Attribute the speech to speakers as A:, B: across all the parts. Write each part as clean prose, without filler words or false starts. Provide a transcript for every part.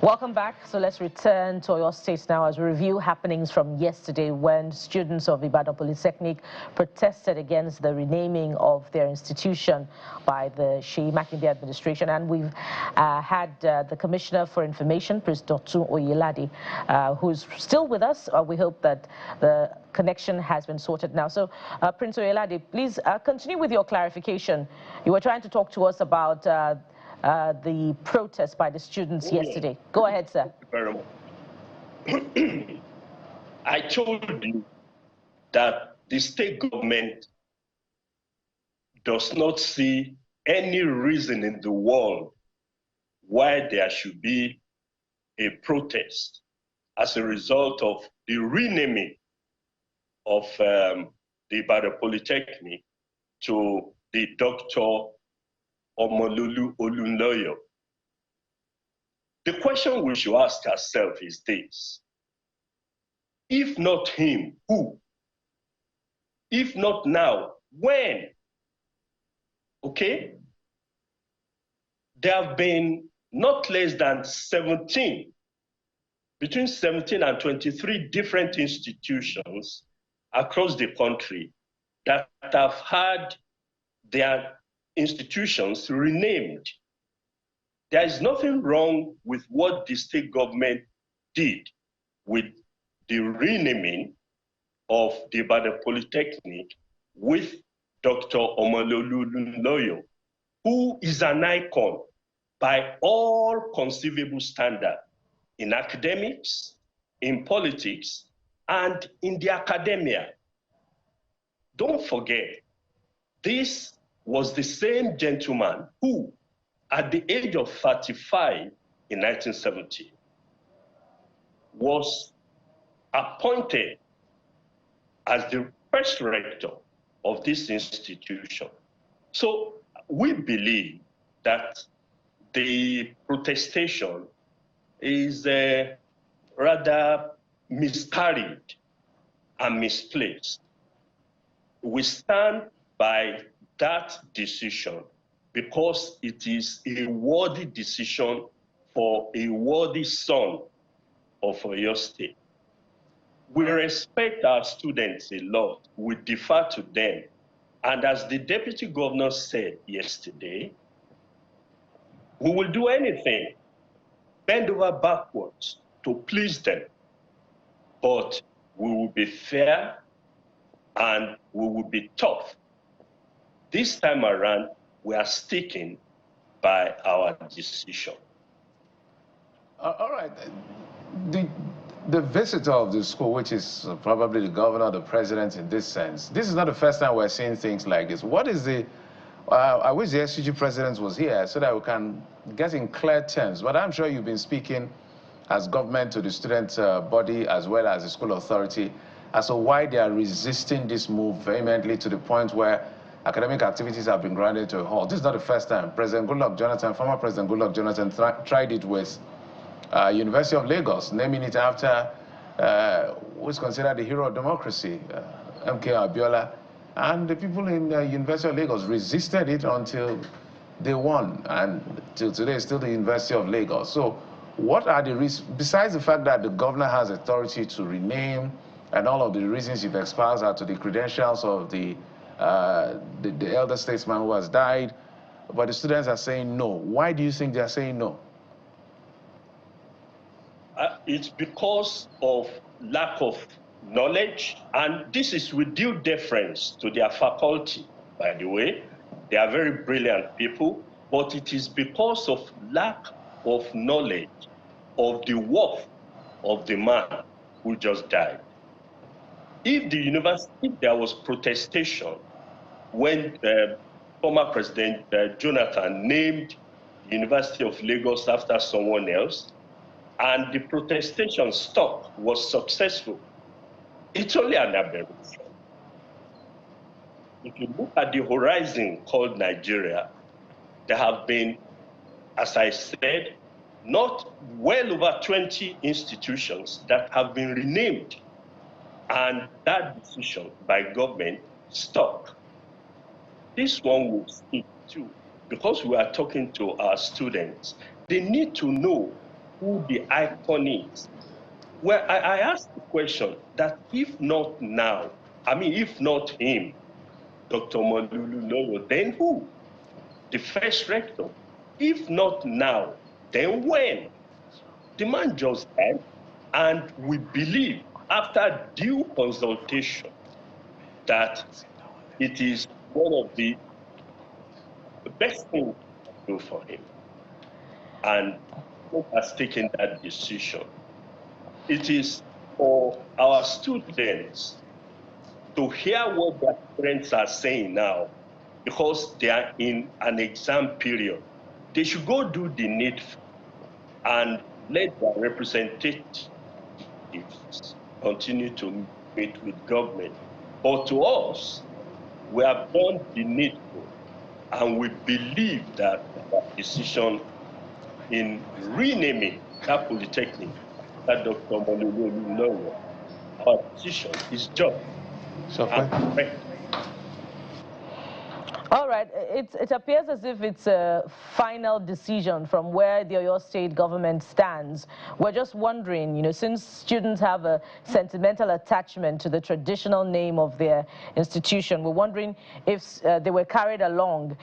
A: Welcome back. So let's return to your state now as we review happenings from yesterday when students of Ibadan Polytechnic protested against the renaming of their institution by the Seyi Makinde administration. And we've had the Commissioner for Information, Prince Dr. Oyelade, who's still with us. We hope that the connection has been sorted now. So, Prince Oyelade, please continue with your clarification. You were trying to talk to us about the protest by the students yesterday. Go ahead, sir.
B: Very much. I told you that the state government does not see any reason in the world why there should be a protest as a result of the renaming of the Ibadan Polytechnic to the Dr. Omololu Olunloyo. The question we should ask ourselves is this: if not him, who? If not now, when? Okay? There have been not less than between 17 and 23 different institutions across the country that have had their institutions renamed. There is nothing wrong with what the state government did with the renaming of the Ibadan Polytechnic with Dr. Omololu Olunloyo, who is an icon by all conceivable standards in academics, in politics, and in the academia. Don't forget, this was the same gentleman who, at the age of 35 in 1970, was appointed as the first rector of this institution. So we believe that the protestation is rather miscarried and misplaced. We stand by that decision because it is a worthy decision for a worthy son of Oyo State. We respect our students a lot. We defer to them. And as the deputy governor said yesterday, we will do anything, bend over backwards to please them. But we will be fair and we will be tough. This time around, we are sticking by our decision.
C: All right. The visitor of the school, which is probably the governor, the president in this sense, this is not the first time we're seeing things like this. What is the, I wish the SUG president was here so that we can get in clear terms, but I'm sure you've been speaking as government to the student body as well as the school authority as to why they are resisting this move vehemently to the point where academic activities have been grounded to a halt. This is not the first time. President Goodluck Jonathan, former President Goodluck Jonathan tried it with University of Lagos, naming it after who's considered the hero of democracy, MK Abiola. And the people in University of Lagos resisted it until they won. And till today, still the University of Lagos. So what are the reasons, besides the fact that the governor has authority to rename and all of the reasons you've espoused are to the credentials of the elder statesman who has died, but the students are saying no. Why do you think they're saying no?
B: It's because of lack of knowledge, and this is with due deference to their faculty, by the way. They are very brilliant people, but it is because of lack of knowledge of the worth of the man who just died. If the university, if there was protestation when former President Jonathan named the University of Lagos after someone else, and the protestation stopped, was successful, it's only an aberration. If you look at the horizon called Nigeria, there have been, as I said, not well over 20 institutions that have been renamed. And that decision by government stuck. This one will stick too, because we are talking to our students. They need to know who the icon is. Well, I asked the question that if not now, if not him, Dr. Malulu Loro, then who? The first rector. If not now, then when? The man just died, and we believe, after due consultation, that it is one of the best things to do for him. And he has taken that decision. It is for our students to hear what their parents are saying now, because they are in an exam period. They should go do the needful and let their representatives continue to meet with government. But to us, we have done the needful, and we believe that our decision in renaming that Polytechnic, that Dr. Malulu Loro, our decision is just and correct.
A: All right, it appears as if it's a final decision from where the Oyo State government stands. We're just wondering, since students have a sentimental attachment to the traditional name of their institution, we're wondering if they were carried along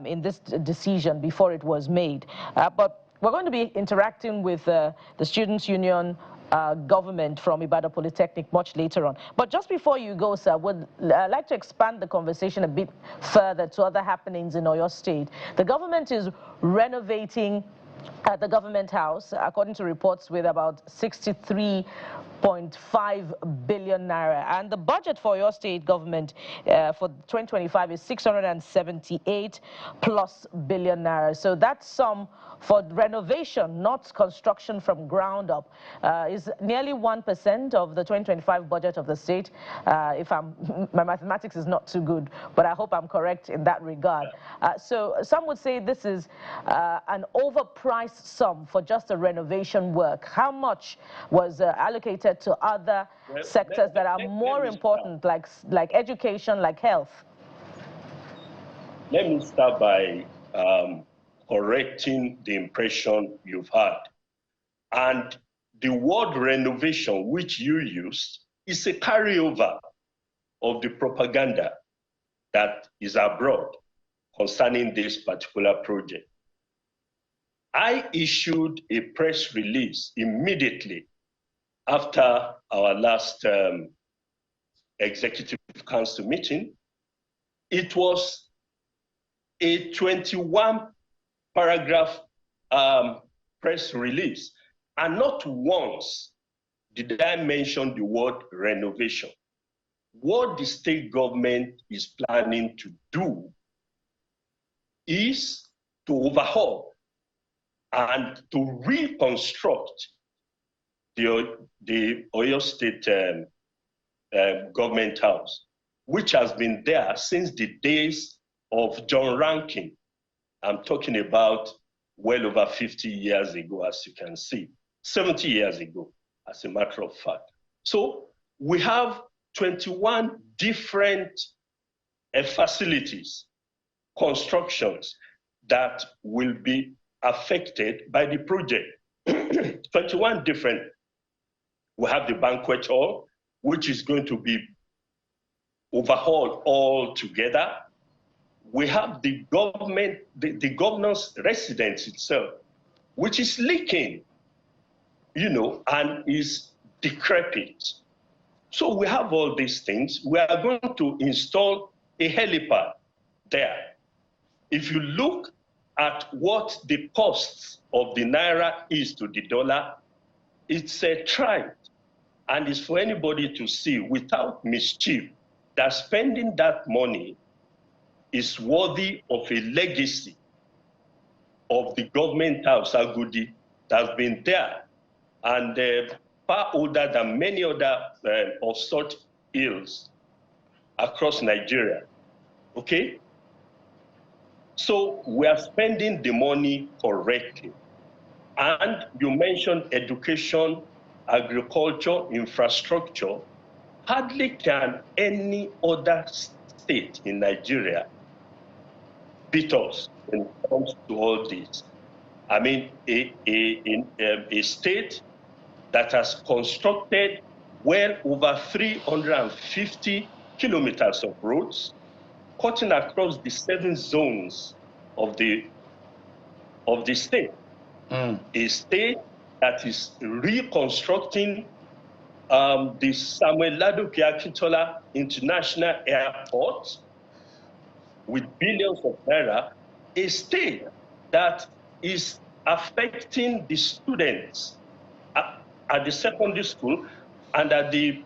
A: in this decision before it was made. But we're going to be interacting with the Students' Union government from Ibadan Polytechnic much later on. But just before you go, sir, would like to expand the conversation a bit further to other happenings in Oyo State. The government is renovating at the government house, according to reports, with about 63.5 billion naira. And the budget for your state government for 2025 is 678 plus billion naira. So that sum for renovation, not construction from ground up, is nearly 1% of the 2025 budget of the state. My mathematics is not too good, but I hope I'm correct in that regard. So some would say this is an overpriced sum for just the renovation work. How much was allocated to other sectors that are more important, like education, like health?
B: Let me start by correcting the impression you've had. And the word renovation, which you used, is a carryover of the propaganda that is abroad concerning this particular project. I issued a press release immediately after our last Executive Council meeting. It was a 21-paragraph press release, and not once did I mention the word renovation. What the state government is planning to do is to overhaul and to reconstruct the Oyo State government house, which has been there since the days of John Rankin. I'm talking about well over 50 years ago, as you can see, 70 years ago, as a matter of fact. So we have 21 different facilities, constructions that will be affected by the project. 21 different. We have the banquet hall, which is going to be overhauled altogether. We have the government, the governor's residence itself, which is leaking, and is decrepit. So we have all these things. We are going to install a helipad there. If you look at what the cost of the naira is to the dollar, it's a tribe. And it's for anybody to see without mischief that spending that money is worthy of a legacy of the government house, Agudi, that's been there and far older than many other of such ills across Nigeria. Okay? So we are spending the money correctly. And you mentioned education, agriculture, infrastructure. Hardly can any other state in Nigeria beat us when it comes to all this. I mean, a state that has constructed well over 350 kilometers of roads, cutting across the 7 zones of the state. A state that is reconstructing the Samuel Ladoke Akintola International Airport with billions of naira, a state that is affecting the students at the secondary school and at the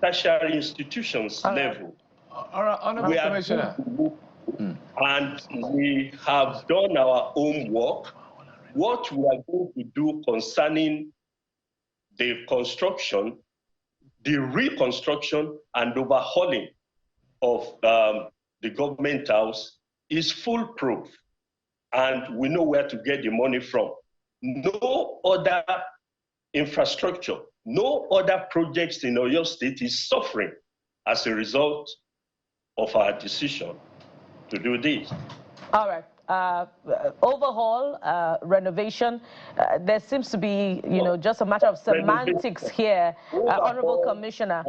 B: tertiary institutions level.
C: Honorable Commissioner.
B: And we have done our own work. What we are going to do concerning the construction, the reconstruction and overhauling of the government house is foolproof. And we know where to get the money from. No other infrastructure, no other projects in Oyo State is suffering as a result of our decision to do this.
A: All right. Overhaul, renovation, there seems to be, just a matter of semantics here, Honorable Commissioner.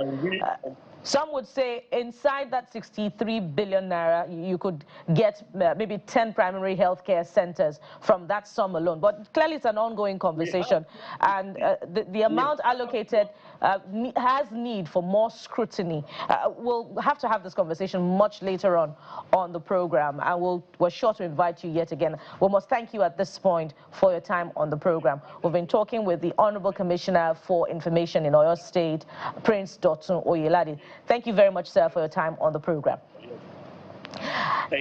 A: Some would say inside that 63 billion naira, you could get maybe 10 primary healthcare centers from that sum alone. But clearly it's an ongoing conversation. And the amount allocated has need for more scrutiny. We'll have to have this conversation much later on the program. And we're sure to invite you yet again. We must thank you at this point for your time on the program. We've been talking with the Honorable Commissioner for Information in Oyo State, Prince Dotun Oyelade. Thank you very much, sir, for your time on the program.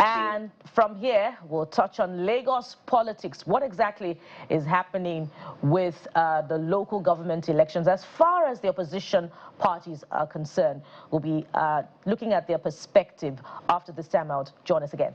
A: And from here, we'll touch on Lagos politics. What exactly is happening with the local government elections as far as the opposition parties are concerned? We'll be looking at their perspective after this time out. Join us again.